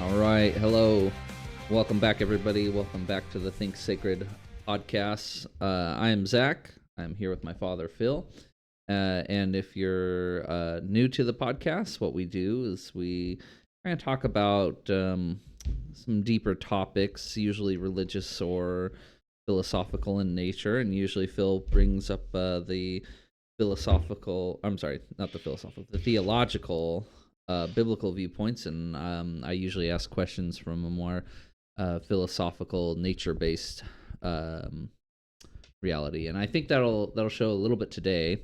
All right. Hello. Welcome back, everybody. Welcome back to the Think Sacred podcast. I am Zach. I'm here with my father, Phil. And if you're new to the podcast, what we do is we kind of talk about some deeper topics, usually religious or philosophical in nature. And usually Phil brings up the theological biblical viewpoints, and I usually ask questions from a more philosophical, nature-based reality, and I think that'll show a little bit today,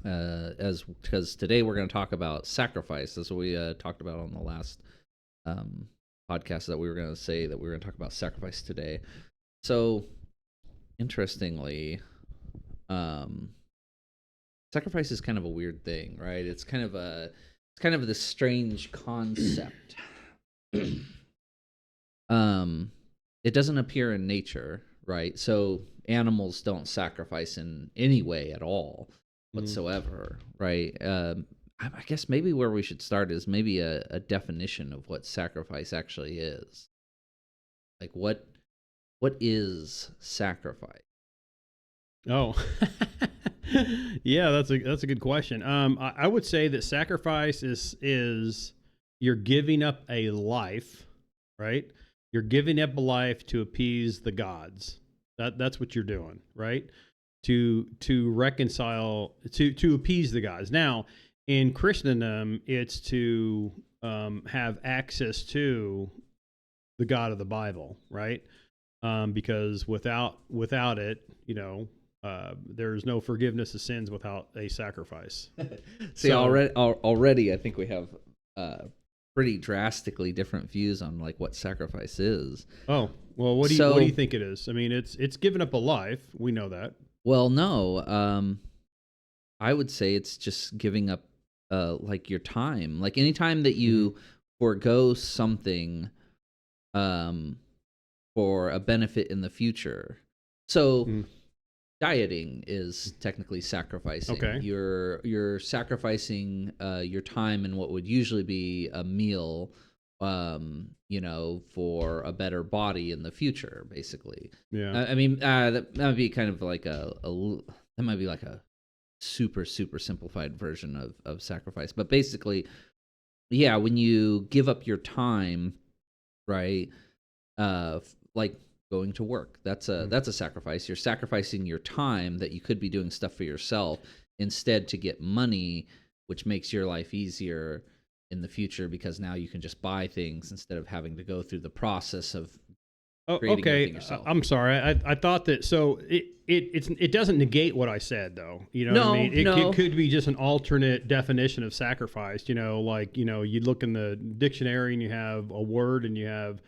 because today we're going to talk about sacrifice, as we talked about on the last podcast, that we were going to say that we were going to talk about sacrifice today. So, interestingly, sacrifice is kind of a weird thing, right? It's kind of this strange concept. It doesn't appear in nature, right? So animals don't sacrifice in any way at all whatsoever, right? I guess maybe where we should start is maybe a definition of what sacrifice actually is. Like what is sacrifice? Oh, yeah, that's a good question. I would say that sacrifice is you're giving up a life, right? You're giving up a life to appease the gods. That's what you're doing, right? To reconcile, to appease the gods. Now, in Christendom, it's to have access to the God of the Bible, right? Because without it, there's no forgiveness of sins without a sacrifice. See, already, I think we have pretty drastically different views on like what sacrifice is. Oh, well, what do you think it is? I mean, it's giving up a life. We know that. Well, no, I would say it's just giving up like your time. Like any time that you forego something for a benefit in the future. So dieting is technically sacrificing. Okay. You're sacrificing your time in what would usually be a meal, for a better body in the future, basically. Yeah. I mean, that would be kind of like that might be like a super, super simplified version of sacrifice. But basically, yeah, when you give up your time, right, like going to work, that's a sacrifice. You're sacrificing your time that you could be doing stuff for yourself instead to get money, which makes your life easier in the future because now you can just buy things instead of having to go through the process of creating everything yourself. I'm sorry. I thought that. So it doesn't negate what I said, though. You know what I mean? It could be just an alternate definition of sacrifice. You look in the dictionary and you have a word and you have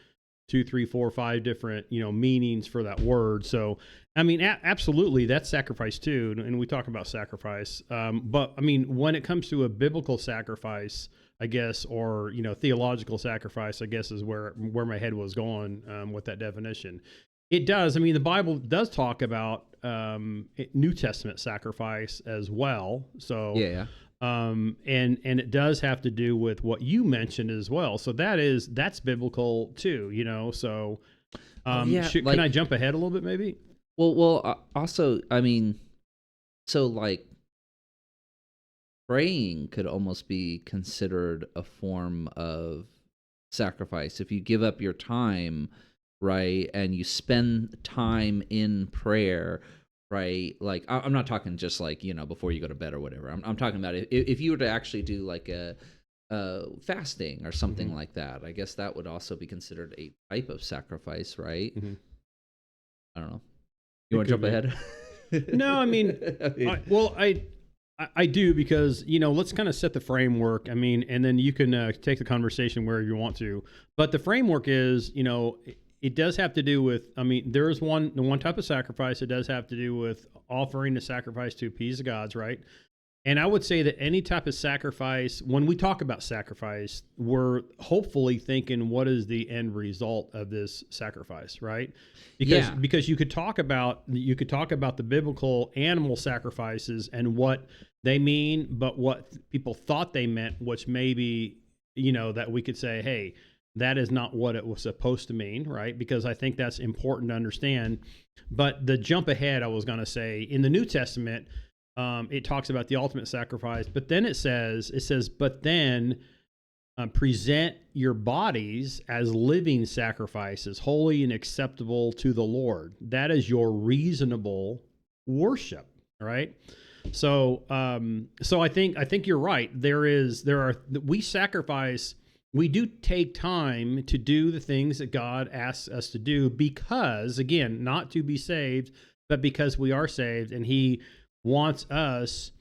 2, 3, 4, 5 different, meanings for that word. So, I mean, absolutely, that's sacrifice too. And we talk about sacrifice. But I mean, when it comes to a biblical sacrifice, I guess, or, theological sacrifice, I guess is where my head was going with that definition. It does. I mean, the Bible does talk about New Testament sacrifice as well. So, yeah. And it does have to do with what you mentioned as well. So that's biblical too, So, can I jump ahead a little bit maybe? Well, also, I mean, so like praying could almost be considered a form of sacrifice. If you give up your time, right, and you spend time in prayer, right? Like, I'm not talking just like, before you go to bed or whatever. I'm talking about if you were to actually do like a fasting or something like that, I guess that would also be considered a type of sacrifice, right? I don't know. You want to jump ahead? No, I mean, I do because, let's kind of set the framework. I mean, and then you can take the conversation wherever you want to. But the framework is, it does have to do with, I mean, there is one type of sacrifice. It does have to do with offering the sacrifice to appease the gods, right? And I would say that any type of sacrifice, when we talk about sacrifice, we're hopefully thinking, what is the end result of this sacrifice, right? Because you could talk about the biblical animal sacrifices and what they mean, but what people thought they meant, which maybe, that we could say, hey, that is not what it was supposed to mean, right? Because I think that's important to understand. But the jump ahead, I was going to say, in the New Testament, it talks about the ultimate sacrifice, but then it says, but then present your bodies as living sacrifices, holy and acceptable to the Lord. That is your reasonable worship, right? So, I think you're right. We sacrifice. We do take time to do the things that God asks us to do because, again, not to be saved, but because we are saved, and He wants us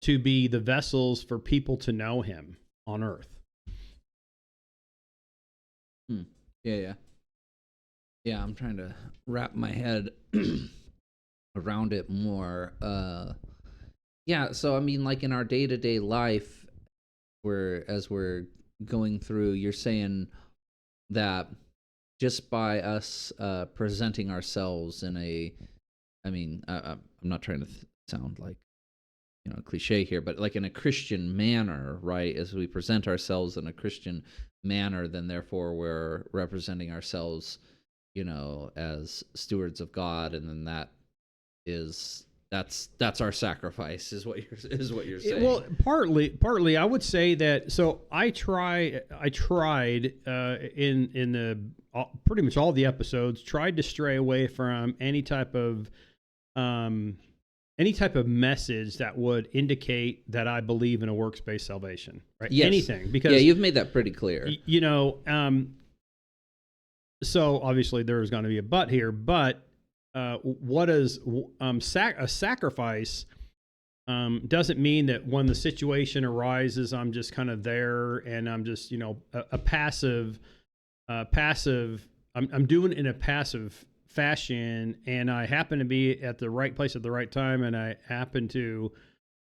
to be the vessels for people to know Him on earth. Yeah. I'm trying to wrap my head around it more. So I mean, like in our day-to-day life, as we're going through, you're saying that just by us presenting ourselves in I'm not trying to sound like a cliche here, but like in a Christian manner, right? As we present ourselves in a Christian manner, then therefore we're representing ourselves, as stewards of God, and then that's our sacrifice, is what you're saying. Well, partly, I would say that. So I tried in the pretty much all the episodes, tried to stray away from any type of message that would indicate that I believe in a works-based salvation, right? Yes. Anything, because you've made that pretty clear. So obviously there is going to be a but here, but what is a sacrifice doesn't mean that when the situation arises, I'm just kind of there and I'm just a passive. I'm doing it in a passive fashion, and I happen to be at the right place at the right time, and I happen to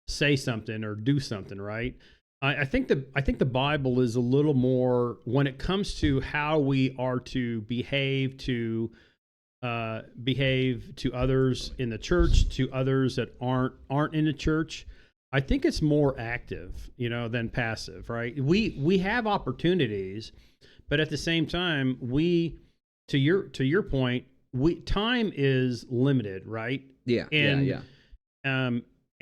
say something or do something, right? I think the Bible is a little more when it comes to how we are to behave to others in the church, to others that aren't in the church. I think it's more active, than passive, right? We have opportunities, but at the same time, to your point, time is limited, right? Yeah.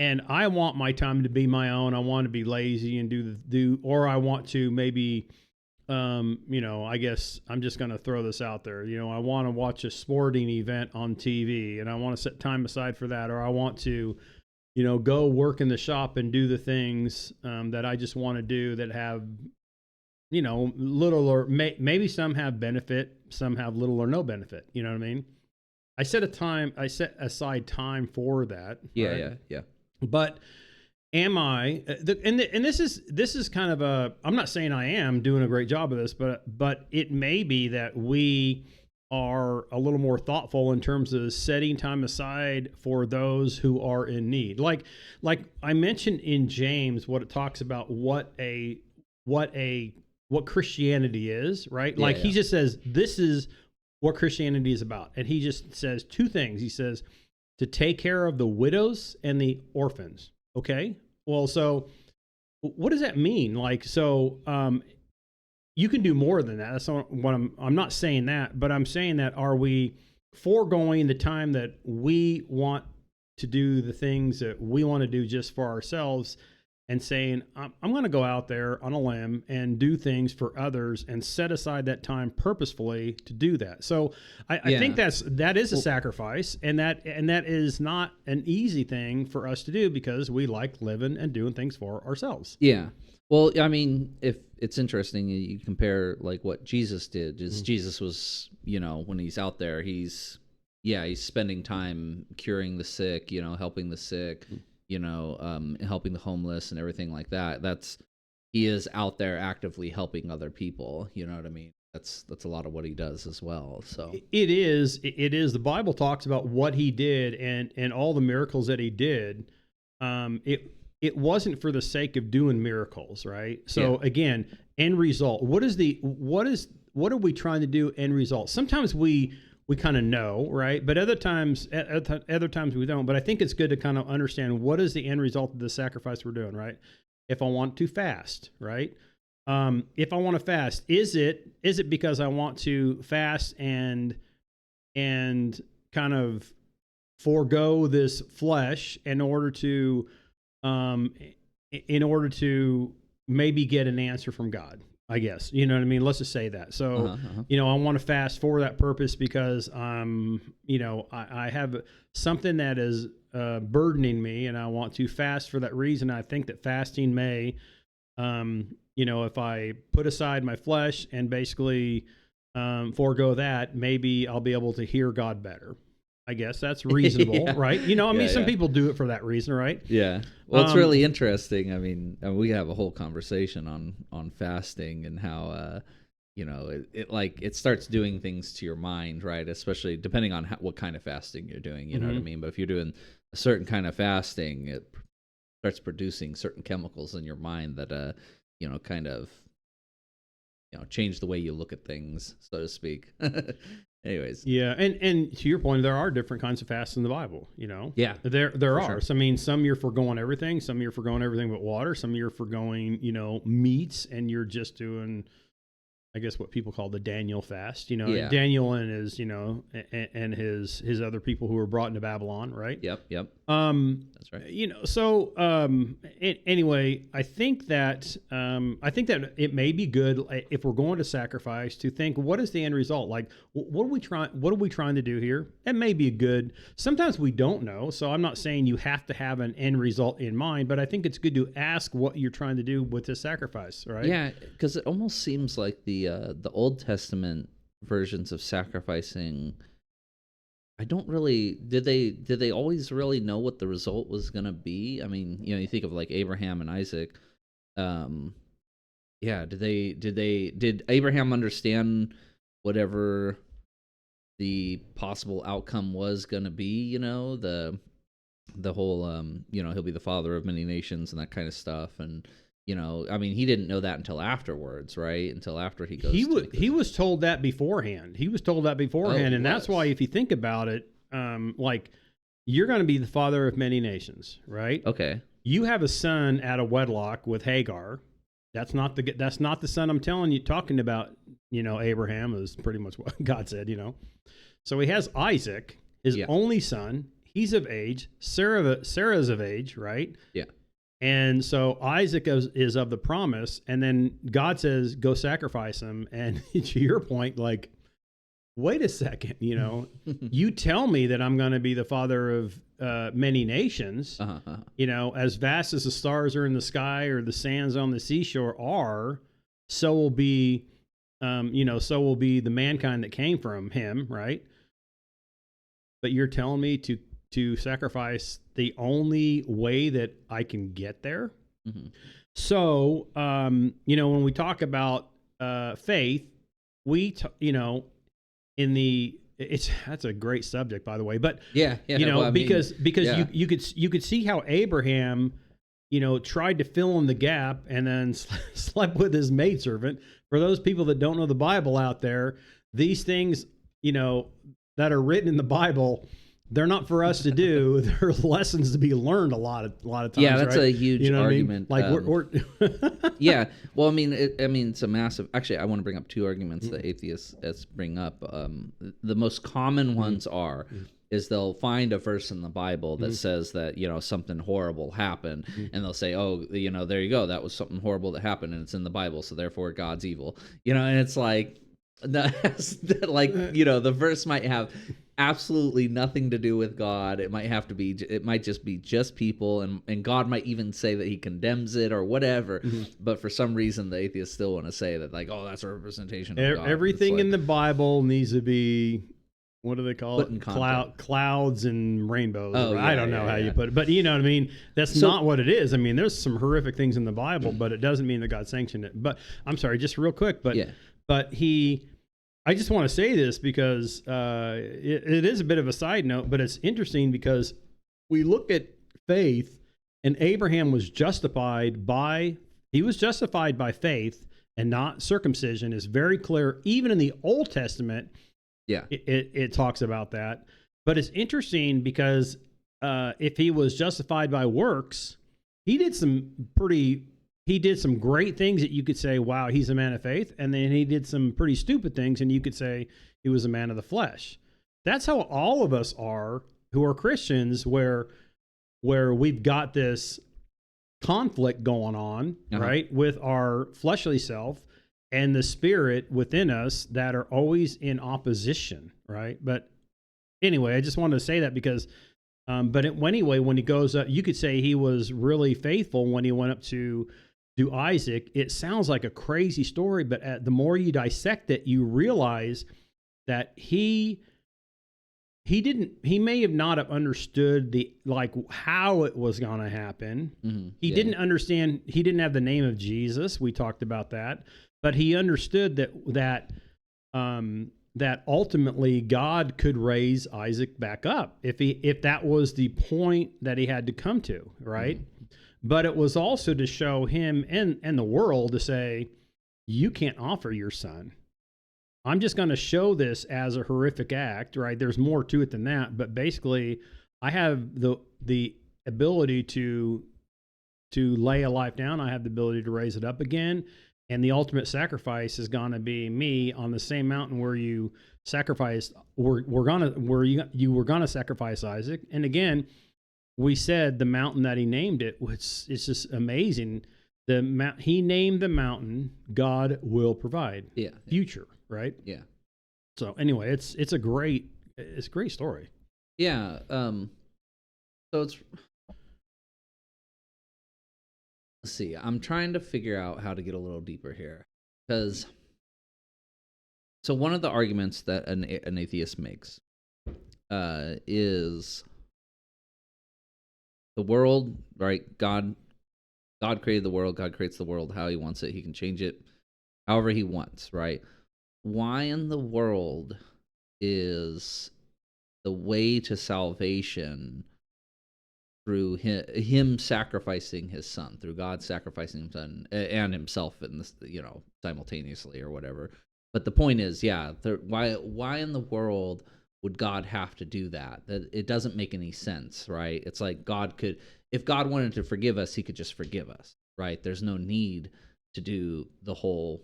And I want my time to be my own. I want to be lazy and or I want to maybe, I guess I'm just going to throw this out there. I want to watch a sporting event on TV, and I want to set time aside for that, or I want to, go work in the shop and do the things that I just want to do that have, little or maybe some have benefit, some have little or no benefit. You know what I mean? I set aside time for that. Yeah, right? yeah. But am I? And this is kind of I'm not saying I am doing a great job of this, but it may be that we are a little more thoughtful in terms of setting time aside for those who are in need. Like I mentioned in James, what it talks about what Christianity is, right? Yeah, He just says this is what Christianity is about, and he just says two things. He says to take care of the widows and the orphans. Okay. Well, so what does that mean? You can do more than that. That's not what I'm not saying that, but I'm saying that are we foregoing the time that we want to do the things that we want to do just for ourselves and saying, I'm going to go out there on a limb and do things for others and set aside that time purposefully to do that. So I think that is a sacrifice, and that is not an easy thing for us to do because we like living and doing things for ourselves. Yeah. Well, I mean, if it's interesting, you compare like what Jesus did. Jesus was, when he's out there, he's spending time curing the sick, helping the sick. Helping the homeless and everything like that. He is out there actively helping other people. You know what I mean? That's a lot of what he does as well. So it is. The Bible talks about what he did and all the miracles that he did. It wasn't for the sake of doing miracles, right? So again, end result. What are we trying to do? End result. Sometimes we kind of know, right? But other times we don't. But I think it's good to kind of understand what is the end result of the sacrifice we're doing, right? If I want to fast, right? if I want to fast, is it because I want to fast and kind of forego this flesh in order to maybe get an answer from God, I guess, you know what I mean? Let's just say that. So, I want to fast for that purpose because, I have something that is burdening me, and I want to fast for that reason. I think that fasting may, if I put aside my flesh and basically forego that, maybe I'll be able to hear God better. I guess that's reasonable, yeah. Right? Some people do it for that reason, right? Yeah. Well, it's really interesting. I mean, we have a whole conversation on fasting and how, it starts doing things to your mind, right? Especially depending on what kind of fasting you're doing, you know what I mean? But if you're doing a certain kind of fasting, it starts producing certain chemicals in your mind that, kind of, change the way you look at things, so to speak. Anyways. Yeah, and to your point, there are different kinds of fasts in the Bible, Yeah. There are. Sure. So, I mean, some you're foregoing everything, some you're foregoing everything but water, some you're foregoing, meats, and you're just doing, I guess, what people call the Daniel fast, Yeah. Daniel and his, and his other people who were brought into Babylon, right? Yep. That's right. Anyway, I think that it may be good if we're going to sacrifice to think, what is the end result? Like, what are we trying to do here? It may be good. Sometimes we don't know. So I'm not saying you have to have an end result in mind, but I think it's good to ask what you're trying to do with this sacrifice, right? Yeah, because it almost seems like the Old Testament versions of sacrificing, I don't really, did they always really know what the result was going to be? I mean, you think of like Abraham and Isaac. Did Abraham understand whatever the possible outcome was going to be, the whole he'll be the father of many nations and that kind of stuff, and I mean, he didn't know that until afterwards, right? Until after he goes. He was told that beforehand. And that's why, if you think about it, like, you're going to be the father of many nations, right? Okay. You have a son out of wedlock with Hagar. That's not the son I'm talking about. Abraham is pretty much what God said. So he has Isaac, his only son. He's of age. Sarah's of age, right? Yeah. And so Isaac is of the promise, and then God says, go sacrifice him. And to your point, like, wait a second, you tell me that I'm going to be the father of many nations, as vast as the stars are in the sky or the sands on the seashore are, so will be the mankind that came from him, right? But you're telling me to sacrifice the only way that I can get there. Mm-hmm. So, when we talk about faith, that's a great subject, by the way. But because you could see how Abraham, tried to fill in the gap and then slept with his maidservant. For those people that don't know the Bible out there, these things, that are written in the Bible, they're not for us to do. They're lessons to be learned a lot of times. Yeah, that's right? a huge argument. I mean? Like we're yeah. Well, I mean, it's a massive. Actually, I want to bring up two arguments that atheists bring up. The most common ones is they'll find a verse in the Bible that says that something horrible happened, and they'll say, oh, there you go, that was something horrible that happened, and it's in the Bible, so therefore God's evil. And it's like, the verse might have absolutely nothing to do with God. It might just be people, and God might even say that he condemns it or whatever. But for some reason the atheists still want to say that, like, oh, that's a representation of God. Everything in the Bible needs to be, what do they call it? Clouds and rainbows. Oh, I don't know how you put it, but you know what I mean? That's not what it is. I mean, there's some horrific things in the Bible, but it doesn't mean that God sanctioned it. But I'm sorry, just real quick, I just want to say this because it is a bit of a side note, but it's interesting because we look at faith, and Abraham was justified by faith and not circumcision. Is very clear, even in the Old Testament. Yeah, it talks about that. But it's interesting because if he was justified by works, he he did some great things that you could say, wow, he's a man of faith. And then he did some pretty stupid things, and you could say he was a man of the flesh. That's how all of us are who are Christians, where we've got this conflict going on, right, with our fleshly self and the spirit within us that are always in opposition, right? But anyway, I just wanted to say that because, anyway, when he goes up, you could say he was really faithful when he went up to do Isaac. It sounds like a crazy story, but the more you dissect it, you realize that he may have not have understood how it was going to happen. Mm-hmm. He didn't understand. He didn't have the name of Jesus. We talked about that, but he understood that ultimately God could raise Isaac back up if that was the point that he had to come to, right? Mm-hmm. But it was also to show him and the world to say, you can't offer your son. I'm just going to show this as a horrific act, right? There's more to it than that, but basically, I have the ability to lay a life down. I have the ability to raise it up again, and the ultimate sacrifice is going to be me on the same mountain where you sacrificed. You were going to sacrifice Isaac, and again, we said the mountain that he named it. It's just amazing. He named the mountain "God will provide." Yeah. Future. Right? Yeah. So anyway, it's a great story. Yeah. So let's see. I'm trying to figure out how to get a little deeper here, because so one of the arguments that an atheist makes is the world, right? God created the world. God creates the world how he wants it. He can change it however he wants, right? Why in the world is the way to salvation through him sacrificing his son, through God sacrificing his son and himself in this, simultaneously or whatever? But the point is, why in the world would God have to do that? That it doesn't make any sense, right? It's like if God wanted to forgive us, he could just forgive us, right? There's no need to do the whole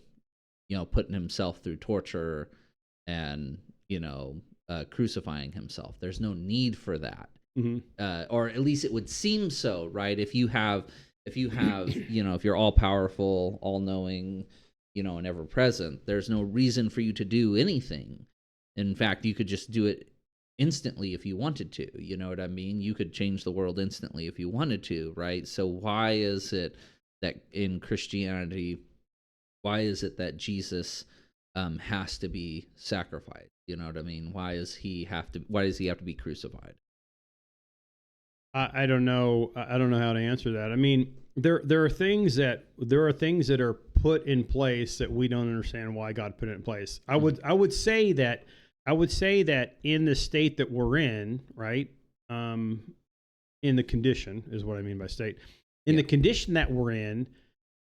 putting himself through torture and, crucifying himself. There's no need for that. Mm-hmm. Or at least it would seem so, right? If you have, if you're all powerful, all knowing, and ever present, there's no reason for you to do anything. In fact, you could just do it instantly if you wanted to. You know what I mean? You could change the world instantly if you wanted to, right? So why is it that in Christianity, why is it that Jesus has to be sacrificed? You know what I mean? Why does he have to be crucified? I don't know. I don't know how to answer that. I mean, there are things that are put in place that we don't understand why God put it in place. I would say that in the state that we're in, right? In the condition is what I mean by state. In the condition that we're in,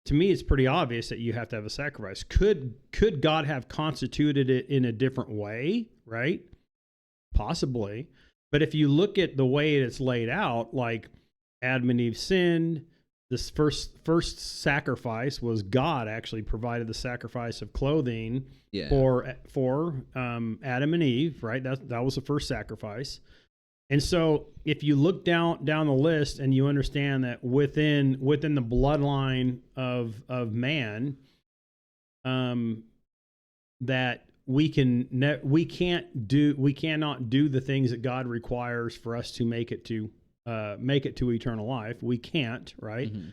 to me, it's pretty obvious that you have to have a sacrifice. Could God have constituted it in a different way, right? Possibly. But if you look at the way it's laid out, like Adam and Eve sinned, this first sacrifice was God actually provided the sacrifice of clothing for Adam and Eve, right? That was the first sacrifice. And so if you look down the list and you understand that within the bloodline of man, that we cannot do the things that God requires for us to make it to eternal life. We can't, right? Mm-hmm.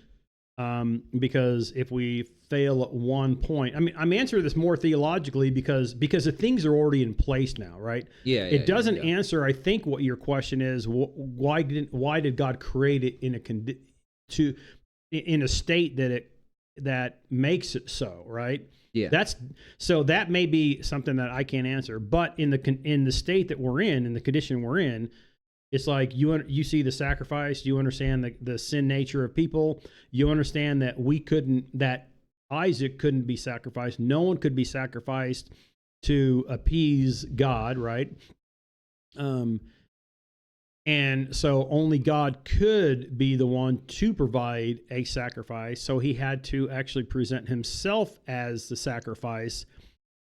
Because if we fail at one point, I'm answering this more theologically because the things are already in place now, right? It doesn't answer, I think, what your question is. Why did God create it in a state that makes it so, right? Yeah. That may be something that I can't answer. But in the state that we're in the condition we're in, it's like you see the sacrifice, you understand the sin nature of people, you understand that that Isaac couldn't be sacrificed, no one could be sacrificed to appease God, right? And so only God could be the one to provide a sacrifice. So he had to actually present himself as the sacrifice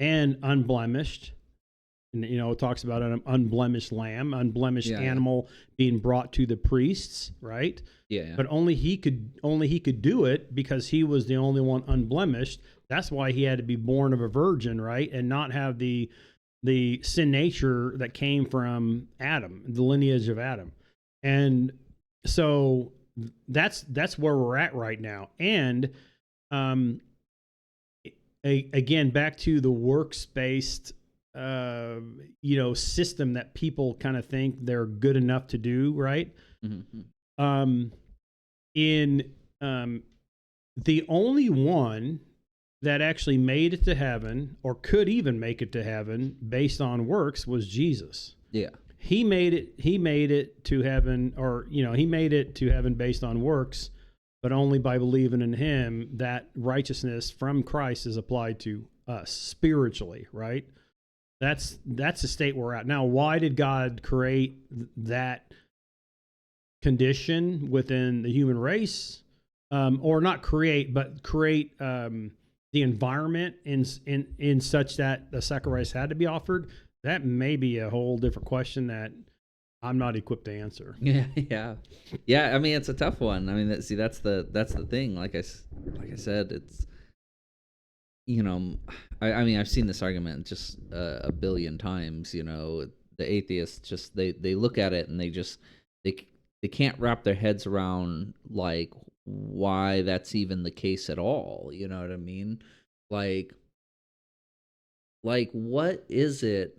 and unblemished. And, it talks about an unblemished lamb, unblemished animal being brought to the priests, right? Yeah. But only he could do it because he was the only one unblemished. That's why he had to be born of a virgin, right? And not have the sin nature that came from Adam, the lineage of Adam. And so that's where we're at right now. And again, back to the works-based system that people kind of think they're good enough to do, right? Mm-hmm. The only one that actually made it to heaven or could even make it to heaven based on works was Jesus. Yeah. He made it to heaven, or he made it to heaven based on works, but only by believing in him. That righteousness from Christ is applied to us spiritually, right? That's the state we're at. Now, why did God create that condition within the human race? Or not create, but create the environment in such that the sacrifice had to be offered? That may be a whole different question that I'm not equipped to answer. Yeah. I mean, it's a tough one. I mean, that's the thing. Like I said, it's I mean, I've seen this argument just a billion times. The atheists just they look at it and they can't wrap their heads around like why that's even the case at all. You know what I mean? Like what is it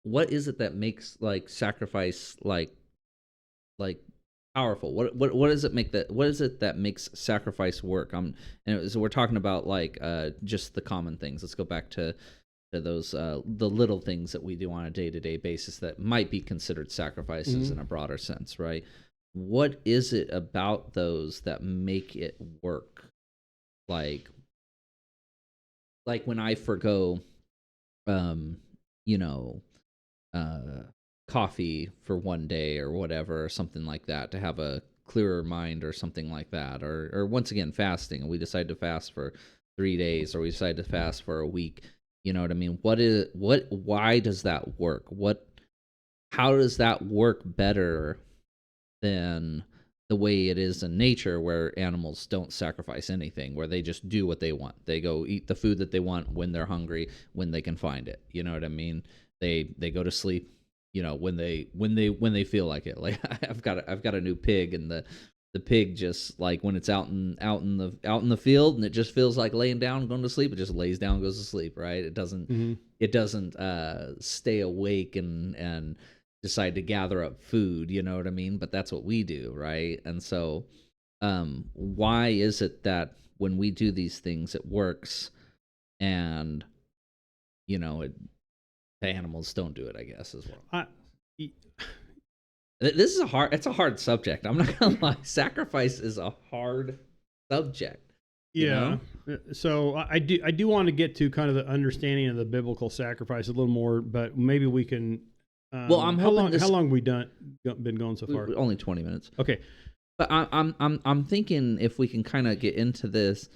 that makes like sacrifice like powerful? What does it make that? What is it that makes sacrifice work? And we're talking about like just the common things. Let's go back to those the little things that we do on a day-to-day basis that might be considered sacrifices in a broader sense, right? What is it about those that make it work? Like when I forgo coffee for one day or whatever, or something like that, to have a clearer mind or something like that, or once again fasting, and we decide to fast for 3 days, or we decide to fast for a week. You know what I mean? Why does that work? How does that work better than the way it is in nature, where animals don't sacrifice anything, where they just do what they want? They go eat the food that they want when they're hungry, when they can find it. You know what I mean? They go to sleep, when they feel like it. Like I've got a new pig, and the pig just, like, when it's out in the field and it just feels like laying down and going to sleep, it just lays down and goes to sleep, right? It doesn't stay awake and decide to gather up food, you know what I mean? But that's what we do, right? And so why is it that when we do these things it works, and the animals don't do it, I guess, as well? This is it's a hard subject. I'm not gonna lie. Sacrifice is a hard subject. Yeah. So I do want to get to kind of the understanding of the biblical sacrifice a little more, but maybe we can. Well, I'm hoping how long we been going so far? Only 20 minutes. Okay. But I'm thinking if we can kind of get into this,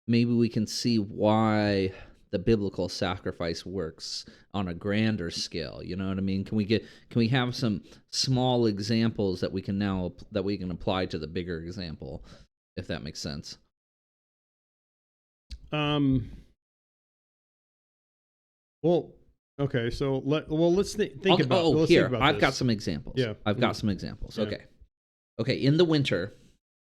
maybe we can see why the biblical sacrifice works on a grander scale. You know what I mean? Can we have some small examples that we can apply to the bigger example, if that makes sense? Well, okay. So let's think about. Oh, here I've got some examples. Yeah, I've got some examples. Yeah. Okay. In the winter,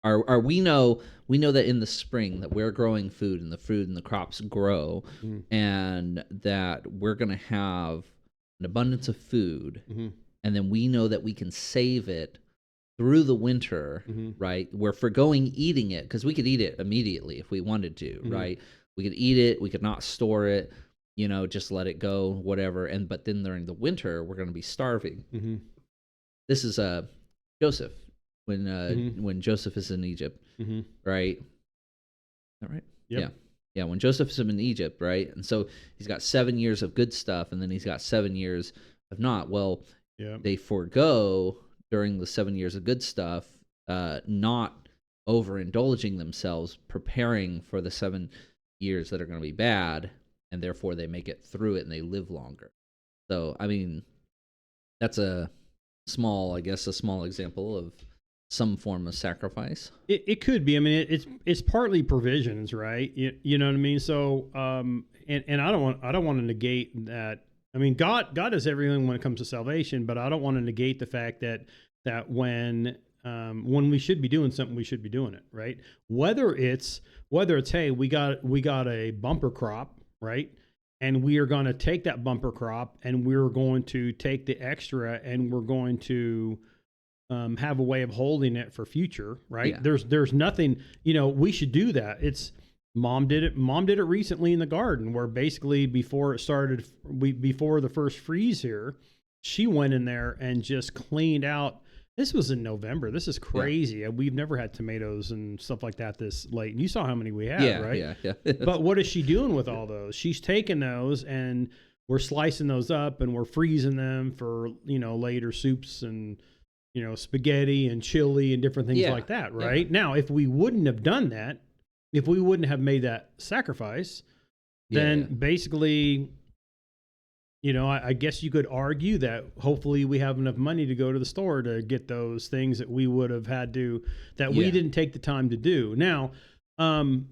we know that in the spring that we're growing food, and the fruit and the crops grow, and that we're going to have an abundance of food, and then we know that we can save it through the winter, right? We're forgoing eating it, because we could eat it immediately if we wanted to, right? We could eat it, we could not store it, just let it go, whatever. But then during the winter, we're going to be starving. This is Joseph. When Joseph is in Egypt, right? Is that right? Yep. Yeah. When Joseph's in Egypt, right? And so he's got 7 years of good stuff, and then he's got 7 years have not. Well, Yeah. they forego during the 7 years of good stuff, not overindulging themselves, preparing for the 7 years that are going to be bad, and therefore they make it through it and they live longer. So, I mean, that's a small example of some form of sacrifice. It could be. I mean, it's partly provisions, right? You know what I mean? So, and I don't want to negate that. I mean, God does everything when it comes to salvation, but I don't want to negate the fact that when we should be doing something, we should be doing it, right? Whether it's hey, we got a bumper crop, right? And we are going to take that bumper crop and we're going to take the extra and we're going to have a way of holding it for future, right? Yeah. There's nothing, we should do that. It's Mom did it recently in the garden, where basically before the first freeze here, she went in there and just cleaned out. This was in November. This is crazy. Yeah. We've never had tomatoes and stuff like that this late. And you saw how many we had, right? Yeah. But what is she doing with all those? She's taking those and we're slicing those up and we're freezing them for, later soups and, spaghetti and chili and different things like that, right? Yeah. Now, if we wouldn't have done that, if we wouldn't have made that sacrifice, then basically, I guess you could argue that hopefully we have enough money to go to the store to get those things that we would have had to, that we didn't take the time to do. Now, in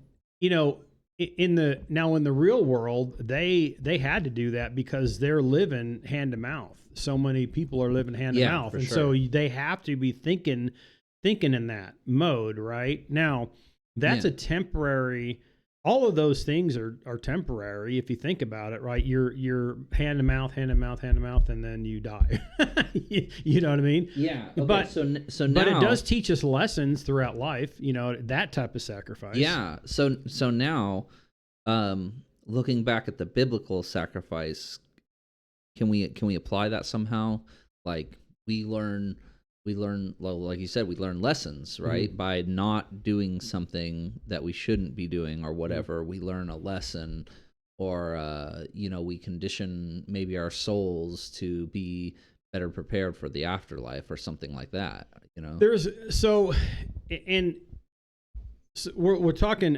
the real world, they had to do that because they're living hand to mouth. So many people are living hand to mouth. And so they have to be thinking in that mode, right? Now, that's a temporary, all of those things are temporary if you think about it, right? You're hand to mouth, and then you die. You know what I mean? Yeah. Okay, but so now, but it does teach us lessons throughout life, that type of sacrifice. Yeah. So now, looking back at the biblical sacrifice, can we apply that somehow? Like we learn, like you said, we learn lessons, right? Mm-hmm. By not doing something that we shouldn't be doing or whatever. Mm-hmm. We learn a lesson, or we condition maybe our souls to be better prepared for the afterlife or something like that. We're talking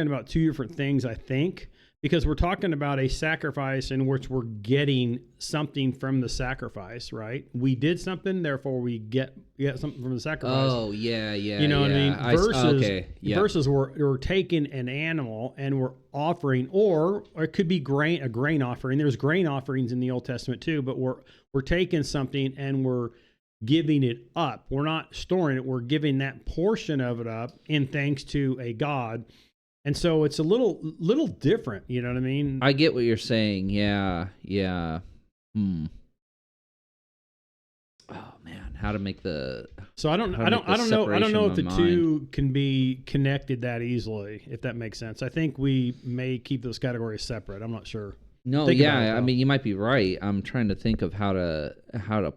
about two different things, I think, because we're talking about a sacrifice in which we're getting something from the sacrifice, right? We did something, therefore we get something from the sacrifice. Oh, yeah. You know what I mean? Versus we're taking an animal and we're offering, or it could be a grain offering. There's grain offerings in the Old Testament too, but we're taking something and we're giving it up. We're not storing it. We're giving that portion of it up in thanks to a God. And so it's a little different, you know what I mean? I get what you're saying. Yeah. Oh man, how to make the I don't know if the two can be connected that easily, if that makes sense. I think we may keep those categories separate. I'm not sure. No, yeah, I mean you might be right. I'm trying to think of how to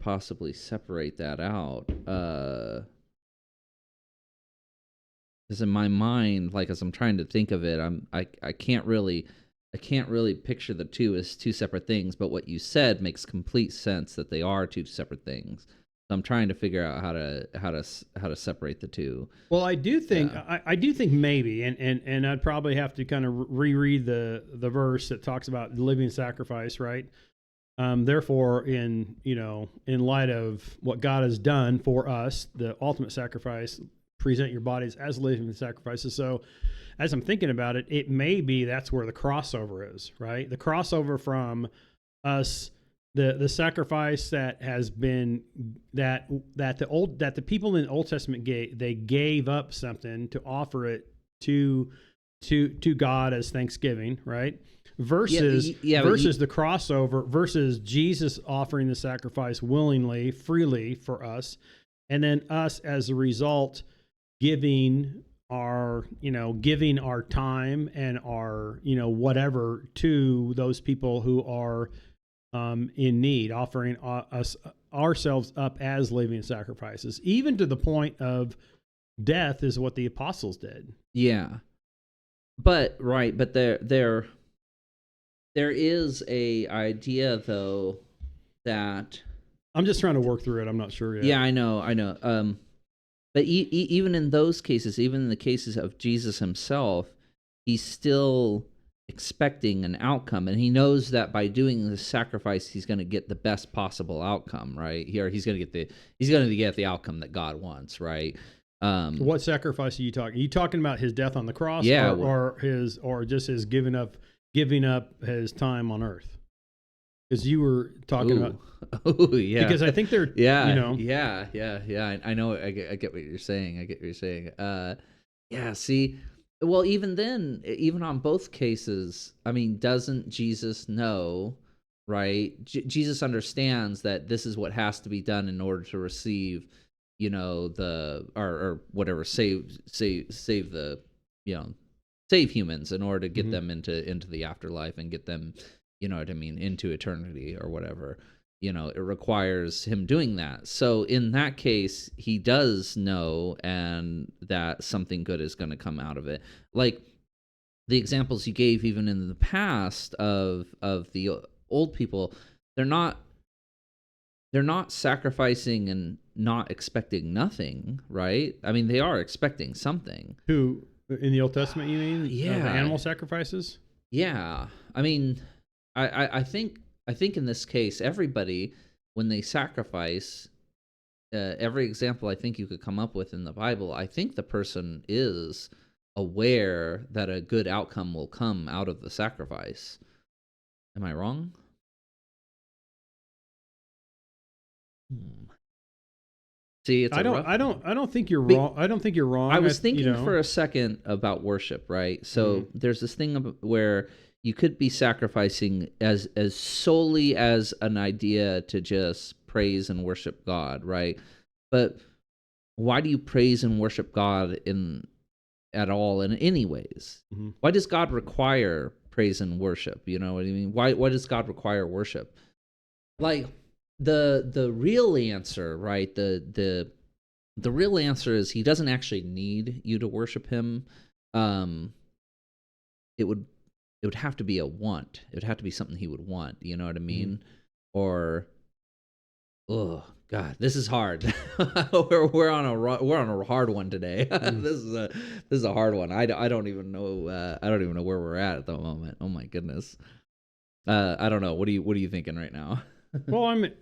possibly separate that out. Because in my mind, like as I'm trying to think of it, I can't really picture the two as two separate things. But what you said makes complete sense that they are two separate things. So I'm trying to figure out how to separate the two. Well, I do think maybe, and I'd probably have to kind of reread the verse that talks about the living sacrifice, right? Therefore, in light of what God has done for us, the ultimate sacrifice. Present your bodies as living sacrifices. So as I'm thinking about it, it may be that's where the crossover is, right? The crossover from us, the sacrifice that has been that the people in the Old Testament gave up something to offer it to God as thanksgiving, right? Versus the crossover, versus Jesus offering the sacrifice willingly, freely for us, and then us as a result giving our time and our whatever to those people who are in need, offering ourselves up as living sacrifices, even to the point of death, is what the apostles did. Yeah, but there is a idea though that I'm just trying to work through it. I'm not sure yet. Yeah, I know. But even in those cases, even in the cases of Jesus himself, he's still expecting an outcome, and he knows that by doing the sacrifice, he's going to get the best possible outcome, right? Here, he's going to get the outcome that God wants, right? What sacrifice are you talking? Are you talking about his death on the cross, yeah, or just his giving up his time on earth? Because you were talking about. Oh, yeah. Because I think they're. Yeah. You know. Yeah. I know. I get what you're saying. Yeah. See. Well, even then, even on both cases, I mean, doesn't Jesus know, right? Jesus understands that this is what has to be done in order to receive, or whatever, save the, save humans in order to get them into the afterlife and get them, into eternity or whatever. It requires him doing that. So in that case, he does know, and that something good is going to come out of it. Like the examples you gave even in the past of the old people, they're not sacrificing and not expecting nothing, right? I mean, they are expecting something. Who in the Old Testament, you mean? Yeah. The animal sacrifices? Yeah. I mean, I think in this case, everybody, when they sacrifice, every example I think you could come up with in the Bible, I think the person is aware that a good outcome will come out of the sacrifice. Am I wrong? See, I don't think you're wrong. I don't think you're wrong. I was thinking for a second about worship, right? So there's this thing where you could be sacrificing as solely as an idea to just praise and worship God, right? But why do you praise and worship God at all in any ways? Mm-hmm. Why does God require praise and worship? You know what I mean? Why does God require worship? Like the real answer, right? The real answer is he doesn't actually need you to worship him. It would have to be a want. It would have to be something he would want. You know what I mean? Mm-hmm. Or, oh God, this is hard. we're on a hard one today. This is a hard one. I don't even know. I don't even know where we're at the moment. Oh my goodness. I don't know. What are you thinking right now? Well, when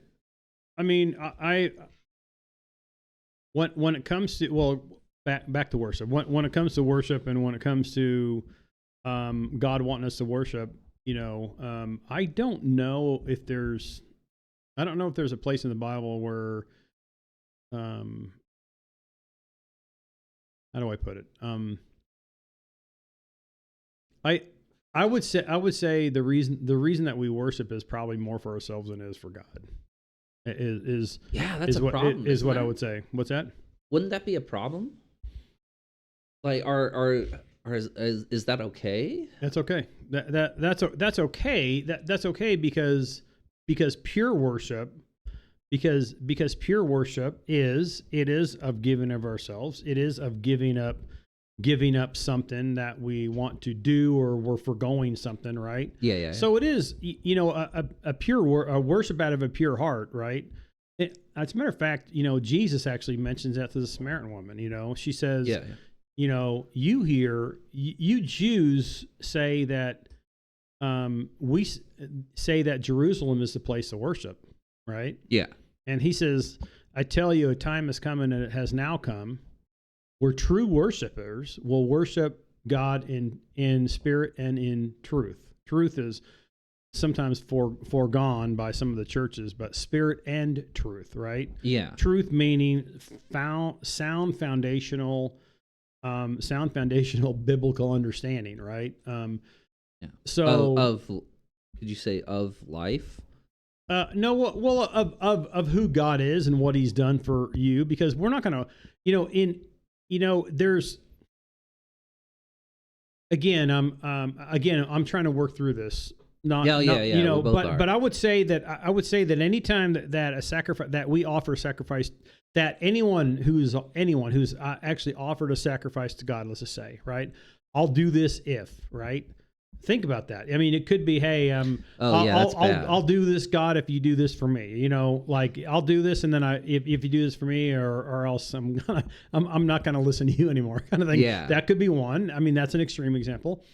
it comes to back to worship. When it comes to worship, and when it comes to God wanting us to worship, I don't know if there's a place in the Bible where, how do I put it? I would say the reason that we worship is probably more for ourselves than it is for God. That's a problem. Is what I would say. What's that? Wouldn't that be a problem? Like, is that okay? That's okay. That's okay. That's okay because pure worship, because pure worship is of giving of ourselves. It is of giving up something that we want to do, or we're forgoing something, right? Yeah. So it is, a pure worship out of a pure heart, right? As a matter of fact, Jesus actually mentions that to the Samaritan woman. She says, you Jews say that we say that Jerusalem is the place to worship, right? Yeah. And he says, I tell you, a time has come, and it has now come, where true worshipers will worship God in spirit and in truth. Truth is sometimes foregone by some of the churches, but spirit and truth, right? Yeah. Truth meaning sound foundational biblical understanding, right? Yeah. So could you say of life? No, well, of who God is and what He's done for you, because we're not going to, there's, I'm trying to work through this. But I would say that anytime that a sacrifice, that we offer sacrifice, that anyone who's actually offered a sacrifice to God, let's just say, right? I'll do this if, right? Think about that. I mean, it could be, hey, I'll do this, God, if you do this for me. You know, like I'll do this, and then if you do this for me, or else I'm not gonna listen to you anymore, kind of thing. Yeah, that could be one. I mean, that's an extreme example.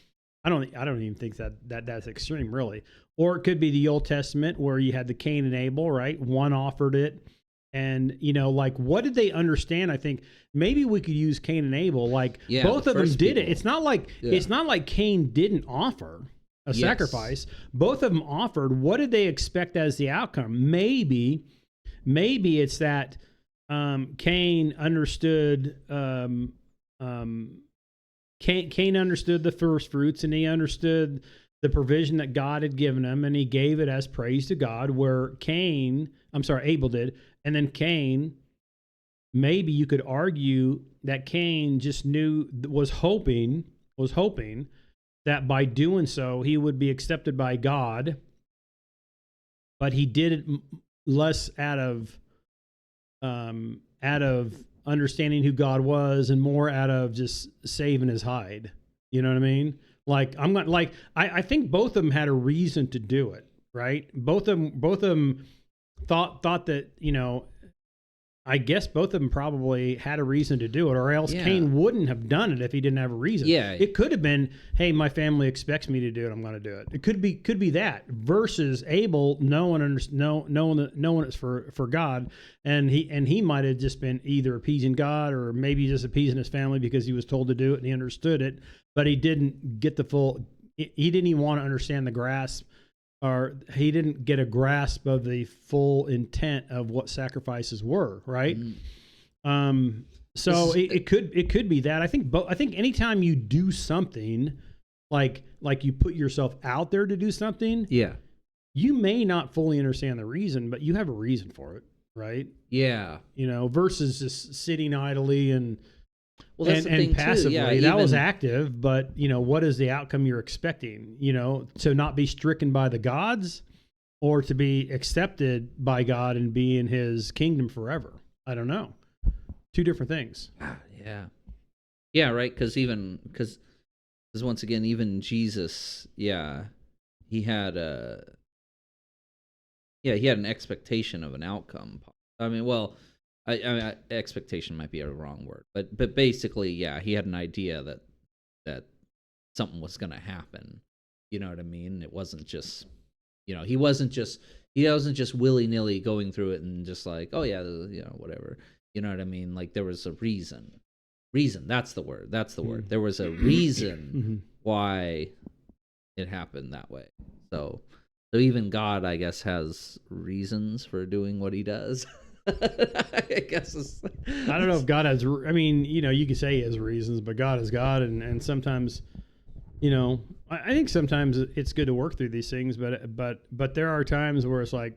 I don't even think that's extreme, really. Or it could be the Old Testament where you had the Cain and Abel, right? One offered it. And, you know, like, what did they understand? I think maybe we could use Cain and Abel. Like, both of them did it. It's not like Cain didn't offer a sacrifice. Both of them offered. What did they expect as the outcome? Maybe it's that Cain understood. Cain understood the first fruits, and he understood the provision that God had given him, and he gave it as praise to God. Where Abel did. And then Cain, maybe you could argue that Cain just was hoping that by doing so, he would be accepted by God, but he did it less out of understanding who God was and more out of just saving his hide. You know what I mean? Like, I think both of them had a reason to do it, right? Both of them thought that, you know, I guess both of them probably had a reason to do it, or else Cain wouldn't have done it if he didn't have a reason. Yeah. It could have been, hey, my family expects me to do it, I'm going to do it. It could be that, versus Abel knowing it's for God, and he might have just been either appeasing God or maybe just appeasing his family because he was told to do it and he understood it, but he didn't get he didn't even want to understand the grasp, or he didn't get a grasp of the full intent of what sacrifices were, right? So it could be that. I think anytime you do something, like you put yourself out there to do something, you may not fully understand the reason, but you have a reason for it, right? Yeah. You know, versus just sitting idly and and passively. Yeah, that was active, but, you know, what is the outcome you're expecting? You know, to not be stricken by the gods, or to be accepted by God and be in his kingdom forever? I don't know. Two different things. Yeah, right, because once again, even Jesus, he had an expectation of an outcome. I mean, well, I expectation might be a wrong word, but basically, he had an idea that something was going to happen. You know what I mean? It wasn't just, you know, he wasn't just willy-nilly going through it and just like, oh yeah, you know, whatever. You know what I mean? Like, there was a reason. That's the word. There was a reason why it happened that way. So even God, I guess, has reasons for doing what he does. I guess I don't know if God has. I mean, you know, you could say he has reasons, but God is God, and sometimes, you know, I think sometimes it's good to work through these things, but there are times where it's like,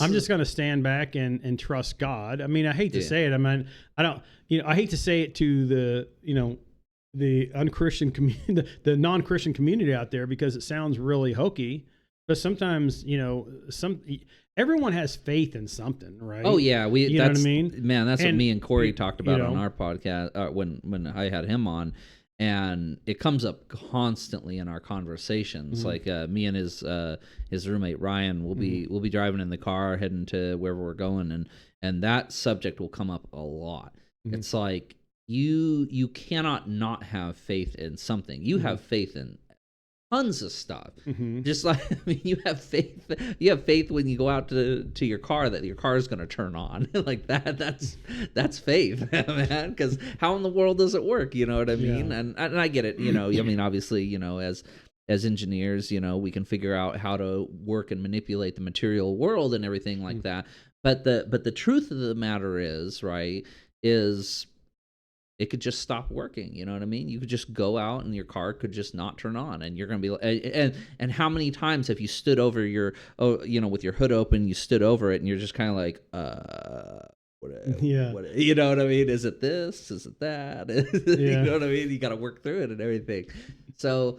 I'm just going to stand back and trust God. I mean, I hate to say it. I mean, I hate to say it to the, you know, the unchristian community, the non-Christian community out there, because it sounds really hokey. But sometimes, you know, everyone has faith in something, right? Oh yeah, know what I mean? Man, that's what me and Corey talked about on our podcast when I had him on, and it comes up constantly in our conversations. Like me and his roommate Ryan will be driving in the car heading to wherever we're going, and that subject will come up a lot. It's like you cannot not have faith in something. You have faith in tons of stuff. Just like, I mean, you have faith when you go out to your car that your car is going to turn on. Like that's faith, man, because how in the world does it work? You know what I mean? And I get it, you know. I mean, obviously, you know, as engineers, you know, we can figure out how to work and manipulate the material world and everything like that. But the truth of the matter is, right, is it could just stop working. You know what I mean? You could just go out and your car could just not turn on, and you're going to be, and how many times have you stood over you know, with your hood open, you stood over it and you're just kind of like, what, you know what I mean? Is it this? Is it that? You know what I mean? You got to work through it and everything. So,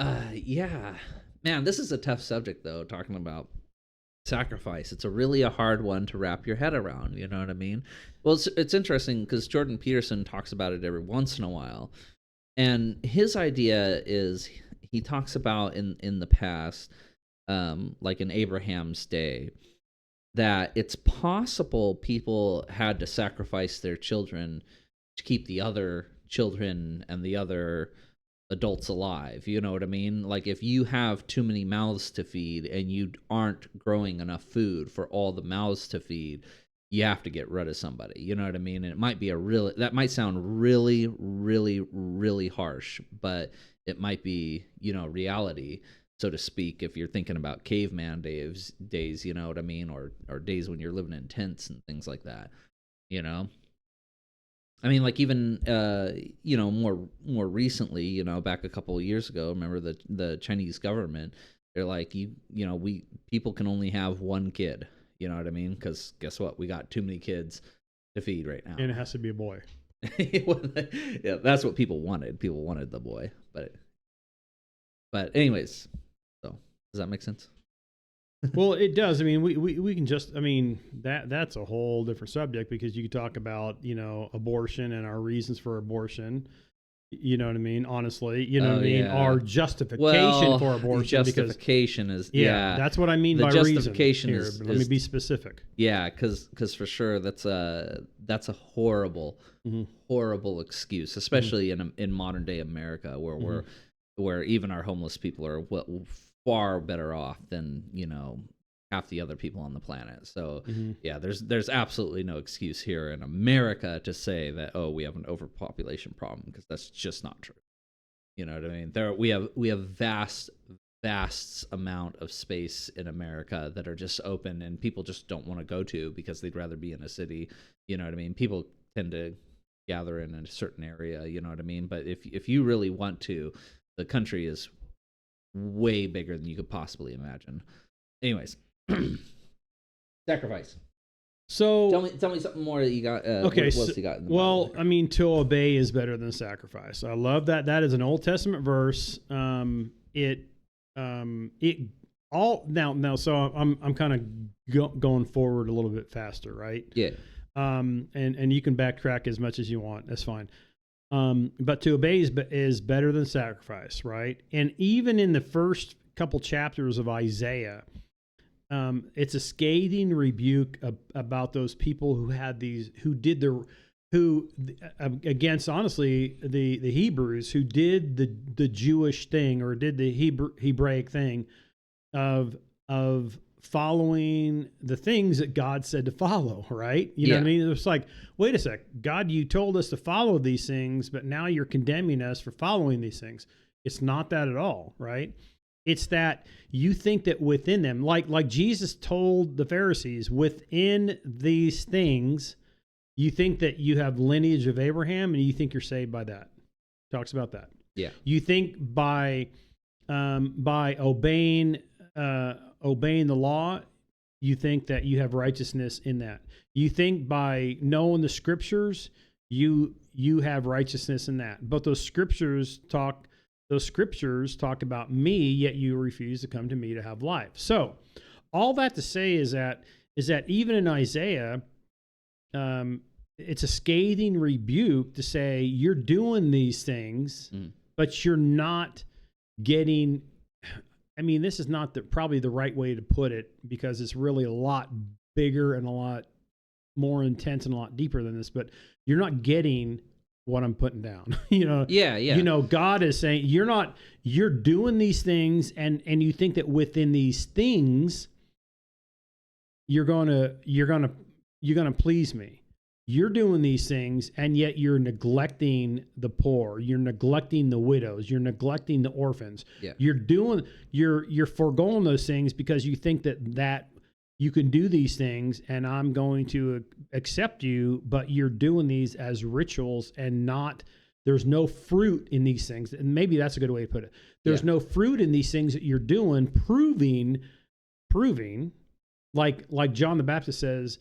man, this is a tough subject though, talking about sacrifice. It's a hard one to wrap your head around. You know what I mean? Well, it's interesting because Jordan Peterson talks about it every once in a while, And his idea is, he talks about in the past, like in Abraham's day, that it's possible people had to sacrifice their children to keep the other children and the other adults alive. You know what I mean? Like, if you have too many mouths to feed and you aren't growing enough food for all the mouths to feed, you have to get rid of somebody. You know what I mean? And it might be that might sound really, really, really harsh, but it might be, reality, so to speak, if you're thinking about caveman days, you know what I mean? Or days when you're living in tents and things like that, I mean, like, even more recently, back a couple of years ago, remember the Chinese government? They're like, we people can only have one kid. You know what I mean? Because guess what? We got too many kids to feed right now, and it has to be a boy. Yeah, that's what people wanted. People wanted the boy, but anyways, so does that make sense? Well, it does. I mean, we can just, I mean, that's a whole different subject, because you could talk about, abortion and our reasons for abortion. You know what I mean? Honestly, what I mean? Yeah. Our justification for abortion. Justification is, yeah. That's what I mean by justification reason. Let me be specific. Yeah, because for sure that's a horrible, horrible excuse, especially in modern day America, where even our homeless people are far better off than half the other people on the planet. So yeah, there's absolutely no excuse here in America to say that, oh, we have an overpopulation problem, because that's just not true. You know what I mean? We have vast amount of space in America that are just open, and people just don't want to go to because they'd rather be in a city. You know what I mean? People tend to gather in a certain area. You know what I mean? But if you really want to, the country is way bigger than you could possibly imagine. Anyways. Sacrifice. So tell me something more that you got. Okay, what you got in the Bible? I mean, to obey is better than sacrifice. I love that. That is an Old Testament verse. It all now. So I'm kind of going forward a little bit faster, right? Yeah. And you can backtrack as much as you want. That's fine. But to obey is better than sacrifice, right? And even in the first couple chapters of Isaiah, it's a scathing rebuke about those people against, honestly, the Hebrews, who did the Jewish thing, or did the Hebraic thing of following the things that God said to follow, right? You know what I mean? It's like, wait a sec, God, you told us to follow these things, but now you're condemning us for following these things. It's not that at all, right? It's that you think that within them, like Jesus told the Pharisees, within these things, you think that you have lineage of Abraham, and you think you're saved by that. Talks about that. Yeah. You think by obeying the law, you think that you have righteousness in that. You think by knowing the scriptures, you have righteousness in that. But those scriptures talk about me, yet you refuse to come to me to have life. So all that to say is that even in Isaiah, it's a scathing rebuke to say, you're doing these things, but you're not getting, I mean, this is not probably the right way to put it, because it's really a lot bigger and a lot more intense and a lot deeper than this, but you're not getting what I'm putting down. Yeah. God is saying, you're doing these things, and you think that within these things you're gonna please me. You're doing these things, and yet you're neglecting the poor. You're neglecting the widows. You're neglecting the orphans. Yeah. You're foregoing those things because you think that you can do these things, and I'm going to accept you, but you're doing these as rituals, and there's no fruit in these things. And maybe that's a good way to put it. There's no fruit in these things that you're doing, proving, like John the Baptist says,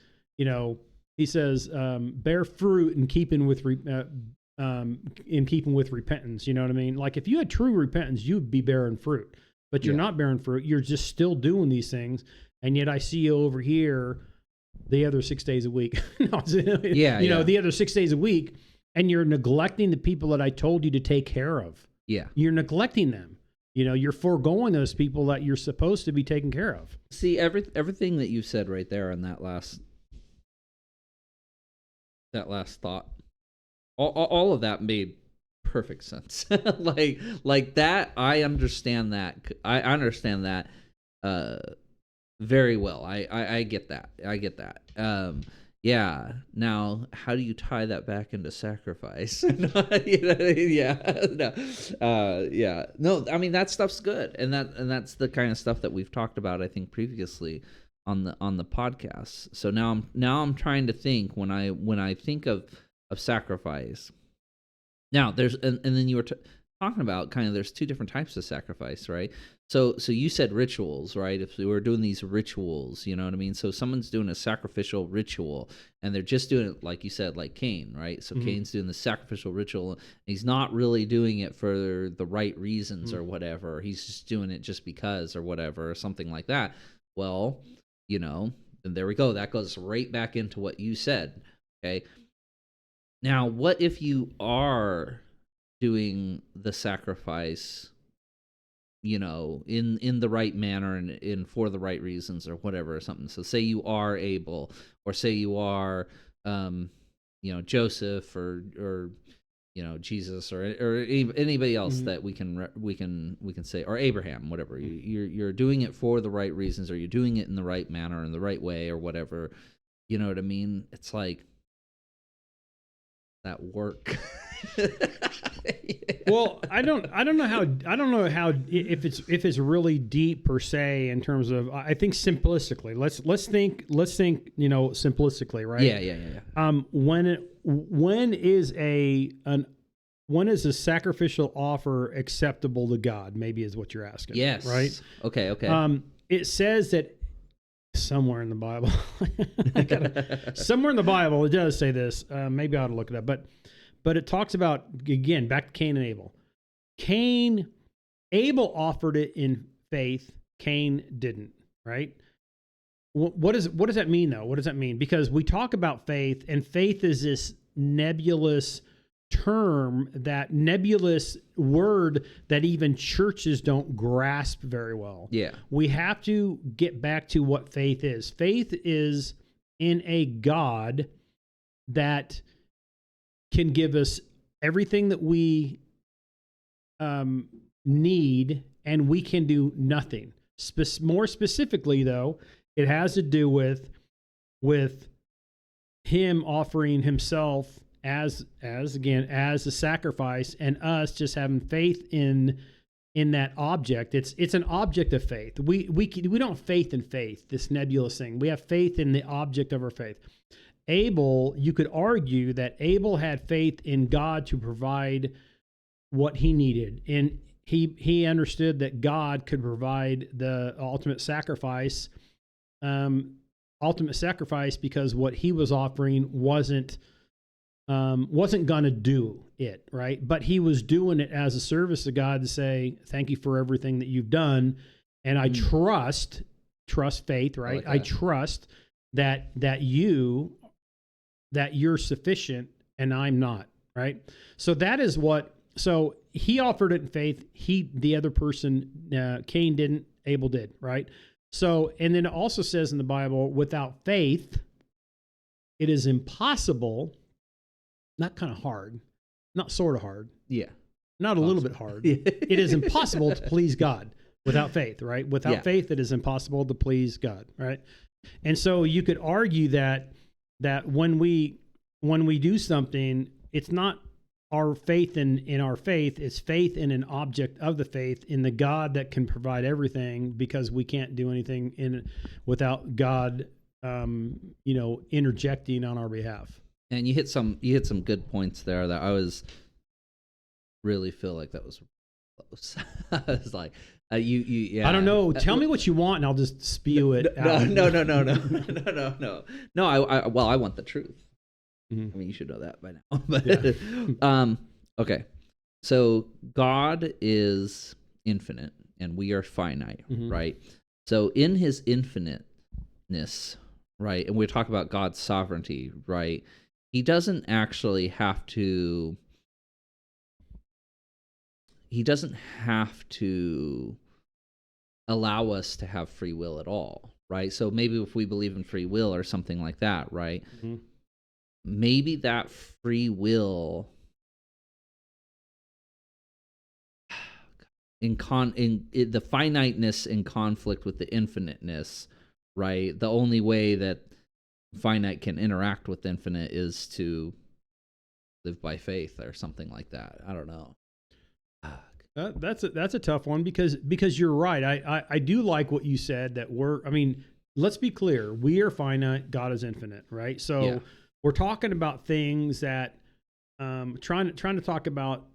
he says, bear fruit in keeping with repentance. You know what I mean? Like, if you had true repentance, you'd be bearing fruit, but you're not bearing fruit. You're just still doing these things. And yet I see you over here the other 6 days a week. The other 6 days a week, And you're neglecting the people that I told you to take care of. Yeah. You're neglecting them. You're foregoing those people that you're supposed to be taking care of. See, everything that you said right there on that last thought, all of that made perfect sense. like that, I understand that. I understand that very well. I get that. Yeah. Now, how do you tie that back into sacrifice? Yeah. No. Yeah. No. I mean, that stuff's good, and that's the kind of stuff that we've talked about, I think, previously on the podcast. So now I'm trying to think when I think of sacrifice. Now there's and then you were talking about kind of there's two different types of sacrifice, right? So you said rituals, right? If we were doing these rituals, you know what I mean? So someone's doing a sacrificial ritual and they're just doing it, like you said, like Cain, right? So Cain's doing the sacrificial ritual. And he's not really doing it for the right reasons or whatever. He's just doing it just because or whatever, or something like that. Well, and there we go. That goes right back into what you said, okay? Now, what if you are doing the sacrifice, in the right manner and in for the right reasons or whatever or something? So say you are Abel, or say you are, Joseph or Jesus or anybody else that we can say, or Abraham, whatever. You're doing it for the right reasons, or you're doing it in the right manner, in the right way, or whatever. You know what I mean? It's like that work. Well, I don't know how if it's really deep per se in terms of, I think simplistically. Let's think simplistically, right? Yeah. When is a sacrificial offer acceptable to God? Maybe is what you're asking. Yes. Right. Okay. It says that somewhere in the Bible, somewhere in the Bible, it does say this. Maybe I ought to look it up, but it talks about, again, back to Cain and Abel. Abel offered it in faith. Cain didn't, right? What does that mean, though? What does that mean? Because we talk about faith, and faith is this nebulous term, that nebulous word that even churches don't grasp very well. Yeah. We have to get back to what faith is. Faith is in a God that can give us everything that we need, and we can do nothing. More specifically, though, it has to do with him offering himself as a sacrifice, and us just having faith in that object. It's an object of faith. We don't have faith in faith, this nebulous thing. We have faith in the object of our faith. Abel, you could argue that Abel had faith in God to provide what he needed, and he understood that God could provide the ultimate sacrifice, because what he was offering wasn't going to do it, right? But he was doing it as a service to God to say, thank you for everything that you've done. And I trust faith, right? I trust that you're sufficient and I'm not, right? So that is so he offered it in faith. The other person, Cain didn't, Abel did, right? So, and then it also says in the Bible, without faith, it is impossible. Not kind of hard, not sort of hard. Yeah. Not a little bit hard. It is impossible to please God without faith, right? Without faith, it is impossible to please God, right? And so you could argue that when we do something, it's not our faith in our faith, it's faith in an object of the faith, in the God that can provide everything, because we can't do anything without God, interjecting on our behalf. And you hit some good points there that I was really feel like that was close. I was like, yeah. I don't know. Tell me what you want, and I'll just spew it out. No. I want the truth. Mm-hmm. I mean, you should know that by now. But okay. So God is infinite, and we are finite, right? So in His infiniteness, right, and we talk about God's sovereignty, right? he doesn't actually have to. He doesn't have to allow us to have free will at all, right? So maybe if we believe in free will or something like that, right? Mm-hmm. Maybe that free will in the finiteness in conflict with the infiniteness, right? The only way that finite can interact with infinite is to live by faith or something like that. I don't know. That's a tough one because you're right. I do like what you said that let's be clear. We are finite. God is infinite, right? So we're talking about things that trying to talk about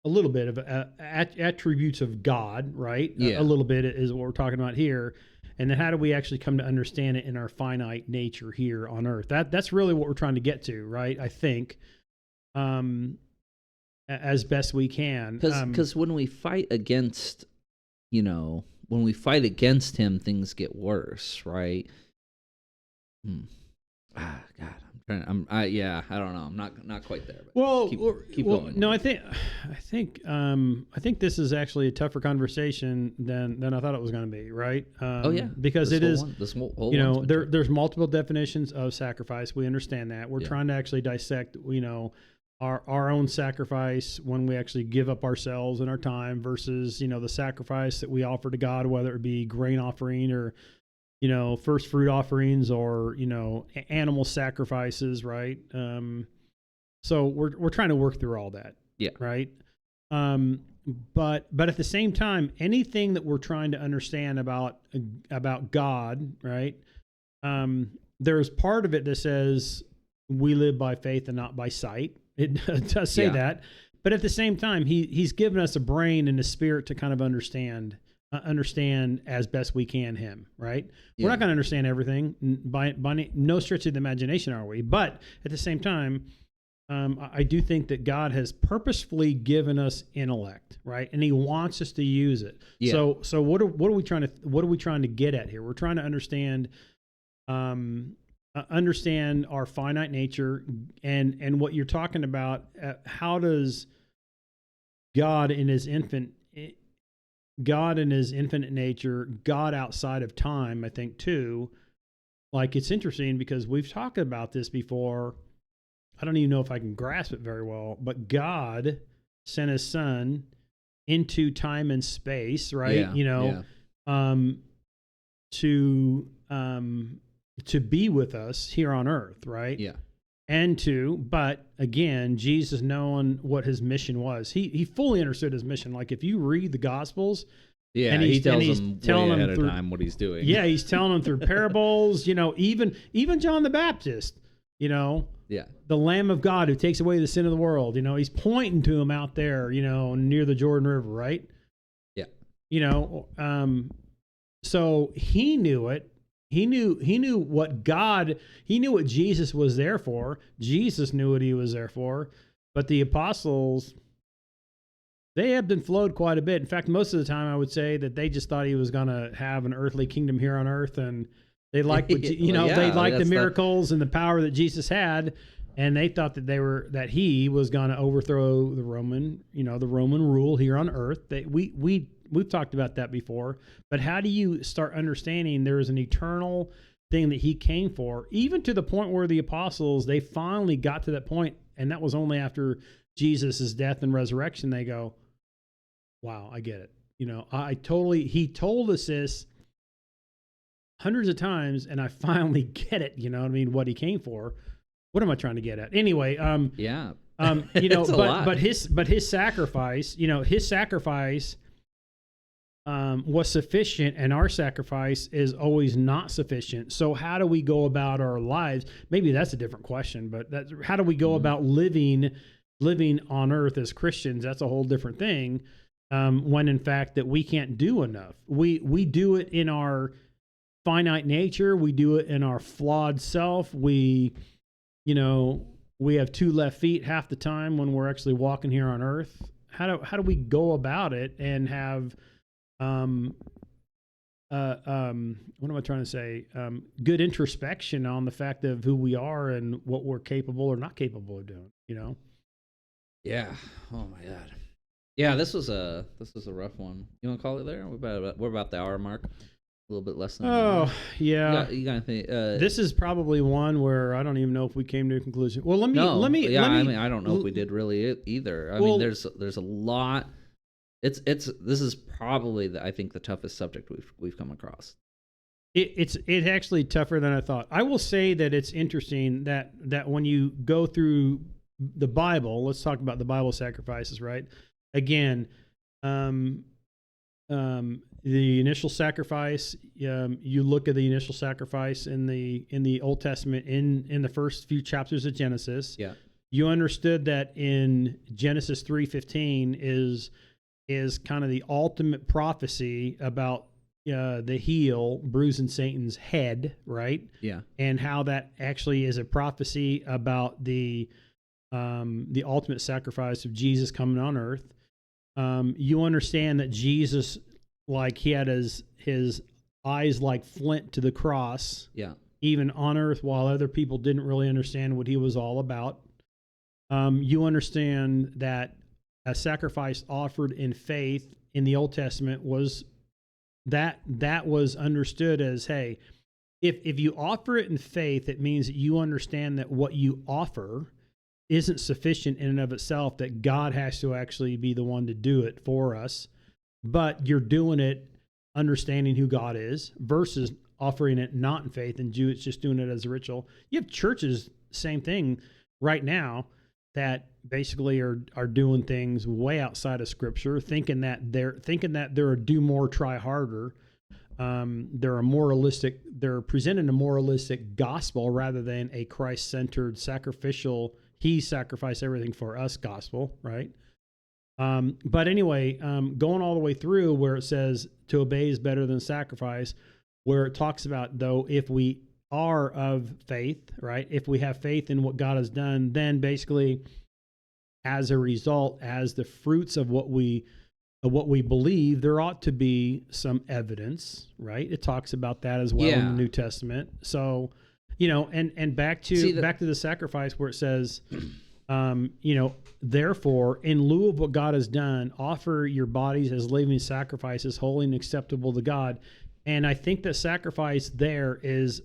a little bit of attributes of God, right? Yeah. A little bit is what we're talking about here. And then how do we actually come to understand it in our finite nature here on earth? That's really what we're trying to get to, right? I think, as best we can. Because when we fight against, when we fight against him, things get worse, right? God, I don't know. I'm not quite there. But keep going. No, I think this is actually a tougher conversation than I thought it was going to be, right? Because there's multiple definitions of sacrifice. We understand that. We're trying to actually dissect, our own sacrifice when we actually give up ourselves and our time versus, the sacrifice that we offer to God, whether it be grain offering or, first fruit offerings or, animal sacrifices, right? So we're trying to work through all that. Yeah. Right. But at the same time, anything that we're trying to understand about God, right? There's part of it that says we live by faith and not by sight. It does say that, but at the same time, he's given us a brain and a spirit to kind of understand as best we can him, right? We're not going to understand everything by no stretch of the imagination, are we? But at the same time, I do think that God has purposefully given us intellect, right? And he wants us to use it. Yeah. So what are we trying to get at here? We're trying to understand our finite nature and what you're talking about. How does God in his infinite nature, God outside of time, I think too, like it's interesting because we've talked about this before. I don't even know if I can grasp it very well, but God sent his son into time and space, right? To be with us here on earth, right? Yeah. But again, Jesus knowing what his mission was, he fully understood his mission. Like if you read the Gospels, and he tells them way ahead of time what he's doing. Yeah, he's telling them through parables. Even John the Baptist, the Lamb of God who takes away the sin of the world. He's pointing to him out there, near the Jordan River, right? Yeah. So he knew it. He knew what Jesus was there for. Jesus knew what he was there for. But the apostles, they ebbed and flowed quite a bit. In fact, most of the time I would say that they just thought he was going to have an earthly kingdom here on earth. And they liked they liked the miracles and the power that Jesus had. And they thought that he was going to overthrow the Roman rule here on earth. We've talked about that before, but how do you start understanding there is an eternal thing that he came for, even to the point where the apostles, they finally got to that point, and that was only after Jesus' death and resurrection. They go, wow, I get it. He told us this hundreds of times, and I finally get it. You know what I mean? What he came for. What am I trying to get at? Anyway, but his sacrifice, was sufficient, and our sacrifice is always not sufficient. So how do we go about our lives? Maybe that's a different question, but how do we go about living on earth as Christians? That's a whole different thing. When in fact that we can't do enough. We do it in our finite nature. We do it in our flawed self. We have two left feet half the time when we're actually walking here on earth. How do we go about it and have what am I trying to say? Good introspection on the fact of who we are and what we're capable or not capable of doing. Yeah. Oh my God. Yeah, this was a rough one. You want to call it there? We're about the hour mark. A little bit less than. Oh yeah. You got to think. This is probably one where I don't even know if we came to a conclusion. Well, let me. Yeah, I mean, I don't know if we did really either. I mean, there's a lot. This is probably I think the toughest subject we've come across. It's actually tougher than I thought. I will say that it's interesting that when you go through the Bible, let's talk about the Bible sacrifices, right? Again, the initial sacrifice. You look at the initial sacrifice in the Old Testament in the first few chapters of Genesis. Yeah, you understood that in Genesis 3:15 is kind of the ultimate prophecy about the heel bruising Satan's head, right? Yeah, and how that actually is a prophecy about the ultimate sacrifice of Jesus coming on earth. You understand that Jesus, like he had his eyes like flint to the cross, yeah, even on earth, while other people didn't really understand what he was all about. You understand that a sacrifice offered in faith in the Old Testament was that was understood as, hey, if you offer it in faith, it means that you understand that what you offer isn't sufficient in and of itself, that God has to actually be the one to do it for us, but you're doing it understanding who God is versus offering it not in faith and it's just doing it as a ritual. You have churches, same thing right now, that basically are doing things way outside of Scripture, thinking that they're a do more, try harder. They're presenting a moralistic gospel rather than a Christ-centered, sacrificial, he sacrificed everything for us gospel, right? But anyway, going all the way through where it says to obey is better than sacrifice, where it talks about, though, if we are of faith, right? If we have faith in what God has done, then basically as a result, as the fruits of what we believe, there ought to be some evidence, right? It talks about that as well in the New Testament. So, and back to the sacrifice where it says, therefore, in lieu of what God has done, offer your bodies as living sacrifices, holy and acceptable to God. And I think that sacrifice there is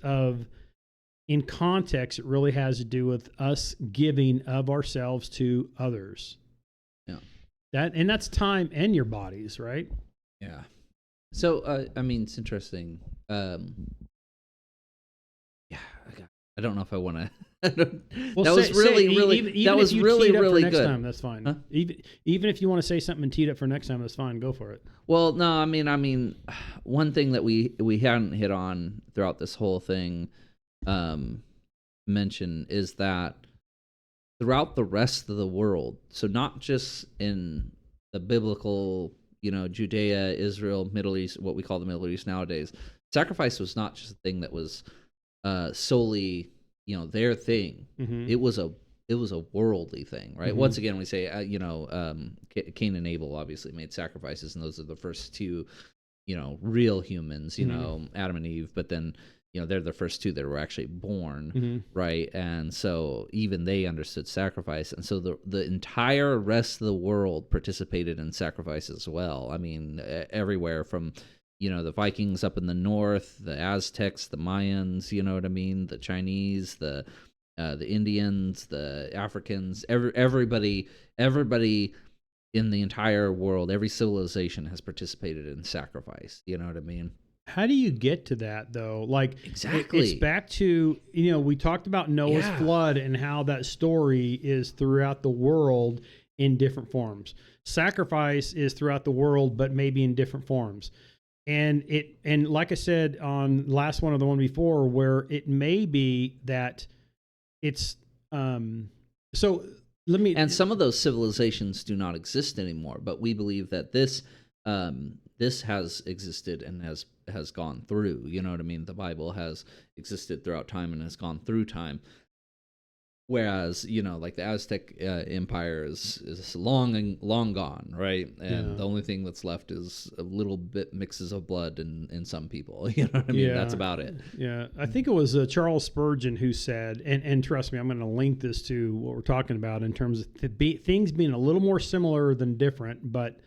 in context, it really has to do with us giving of ourselves to others. Yeah. That's time and your bodies, right? Yeah. So, I mean, it's interesting. Yeah, I don't know if I want to. That was really good. Next time, that's fine. Huh? Even if you want to say something and tee it up for next time, that's fine. Go for it. Well, no, I mean, one thing that we hadn't hit on throughout this whole thing, mention is that throughout the rest of the world, so not just in the biblical, Judea, Israel, Middle East, what we call the Middle East nowadays, sacrifice was not just a thing that was solely, their thing. Mm-hmm. It was a worldly thing, right? Mm-hmm. Once again, we say, Cain and Abel obviously made sacrifices, and those are the first two, real humans, mm-hmm. Adam and Eve, but then, they're the first two that were actually born, mm-hmm. right? And so even they understood sacrifice. And so the entire rest of the world participated in sacrifice as well. I mean, everywhere from, the Vikings up in the north, the Aztecs, the Mayans, you know what I mean? The Chinese, the Indians, the Africans, everybody in the entire world, every civilization has participated in sacrifice. You know what I mean? How do you get to that, though? Like, exactly. It's back to, we talked about Noah's flood and how that story is throughout the world in different forms. Sacrifice is throughout the world, but maybe in different forms. And like I said on the last one or the one before, where it may be that it's, so let me. And some of those civilizations do not exist anymore, but we believe that this has existed and has gone through. You know what I mean? The Bible has existed throughout time and has gone through time. Whereas, like the Aztec Empire is long gone, right? And the only thing that's left is a little bit mixes of blood in some people. You know what I mean? That's about it. Yeah, I think it was Charles Spurgeon who said, and trust me, I'm going to link this to what we're talking about in terms of things being a little more similar than different, but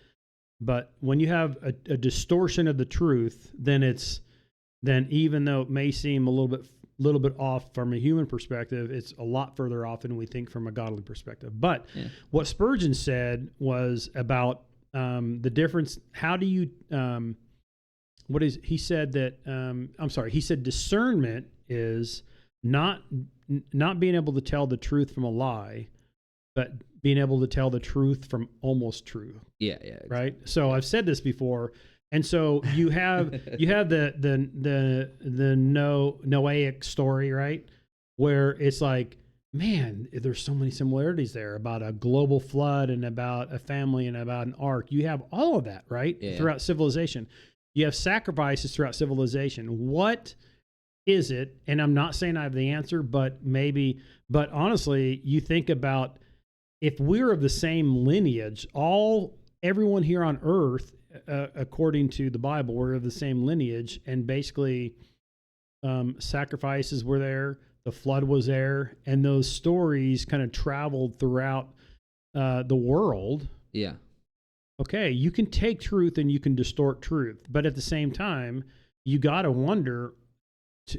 when you have a distortion of the truth, then even though it may seem a little bit off from a human perspective, it's a lot further off than we think from a godly perspective. But what Spurgeon said was about the difference. How do you, he said that, he said discernment is not being able to tell the truth from a lie, but being able to tell the truth from almost true. Yeah. Exactly. Right. So I've said this before. And so you have the Noahic story, right? Where it's like, man, there's so many similarities there about a global flood and about a family and about an ark. You have all of that, right? Yeah. Throughout civilization. You have sacrifices throughout civilization. What is it? And I'm not saying I have the answer, but honestly, you think about if we're of the same lineage, everyone here on earth, according to the Bible, we're of the same lineage, and basically sacrifices were there, the flood was there, and those stories kind of traveled throughout the world. Yeah. Okay, you can take truth and you can distort truth, but at the same time, you got to wonder.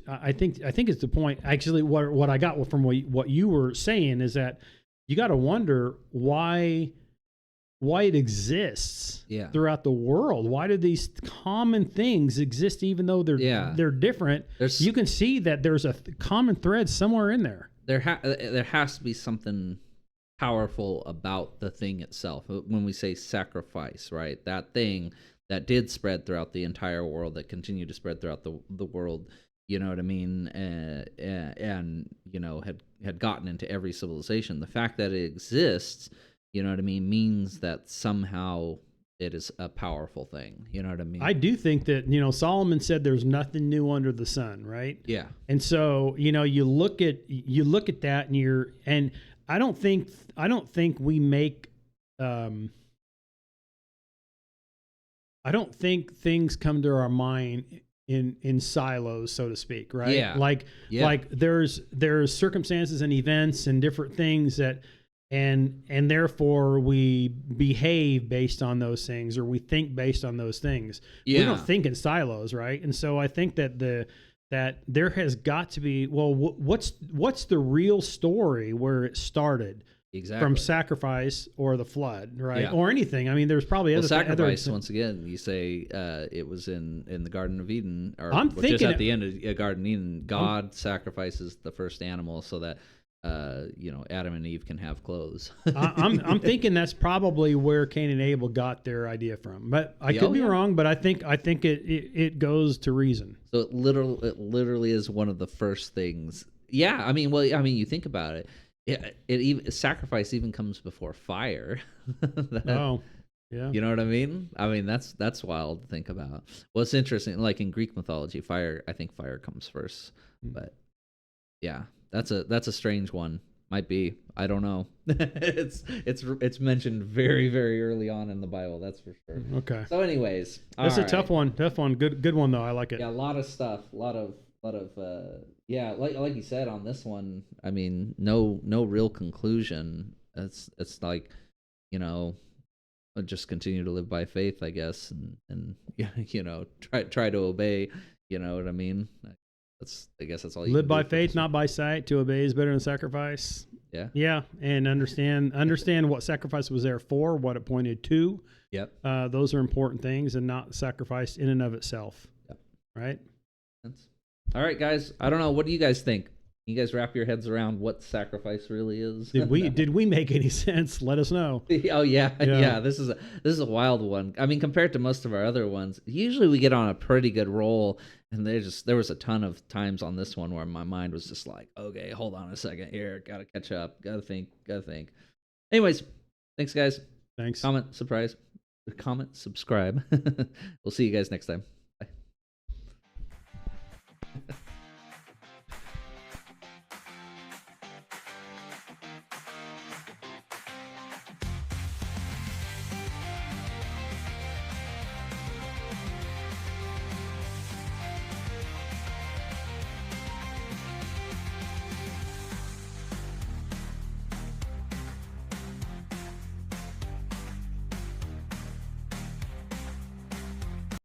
I think it's the point. Actually, what I got from what you were saying is that you got to wonder why it exists throughout the world. Why do these common things exist even though they're different? You can see that there's a common thread somewhere in there. There has to be something powerful about the thing itself. When we say sacrifice, right? That thing that did spread throughout the entire world, that continued to spread throughout the world, you know what I mean? And had gotten into every civilization. The fact that it exists, you know what I mean, means that somehow it is a powerful thing. You know what I mean? I do think that, Solomon said there's nothing new under the sun, right? Yeah. And so, you look at that and I don't think we make, I don't think things come to our mind in silos, so to speak, right? Yeah. Like there's circumstances and events and different things that, and therefore we behave based on those things, or we think based on those things. Yeah. We don't think in silos, right? And so I think that that there has got to be, what's the real story where it started? Exactly. From sacrifice or the flood, right? Yeah. Or anything. I mean, there's probably other sacrifice. Once again, you say it was in the Garden of Eden, or just at the end of Garden of Eden. God sacrifices the first animal so that Adam and Eve can have clothes. I'm thinking that's probably where Cain and Abel got their idea from, but I could be wrong. But I think it goes to reason. So it literally is one of the first things. Yeah, I mean, you think about it. Sacrifice even comes before fire. Yeah. You know what I mean? I mean, that's wild to think about. Well, it's interesting. Like in Greek mythology, I think fire comes first. But yeah, that's a strange one. Might be. I don't know. It's mentioned very, very early on in the Bible. That's for sure. Okay. So, anyways, that's a tough one. Tough one. Good one though. I like it. Yeah, a lot of stuff. A lot of like you said on this one. I mean, no real conclusion. It's like, just continue to live by faith, I guess, and try to obey. You know what I mean? I guess that's all you live can by do faith, not by sight. To obey is better than sacrifice. Yeah, and understand what sacrifice was there for, what it pointed to. Yep. Those are important things, and not sacrifice in and of itself. Yep. Right. All right, guys. I don't know. What do you guys think? You guys wrap your heads around what sacrifice really is? Did we make any sense? Let us know. Oh yeah. This is a wild one. I mean, compared to most of our other ones, usually we get on a pretty good roll, and there was a ton of times on this one where my mind was just like, okay, hold on a second here, gotta catch up, gotta think. Anyways, thanks guys. Thanks. Comment, subscribe. We'll see you guys next time.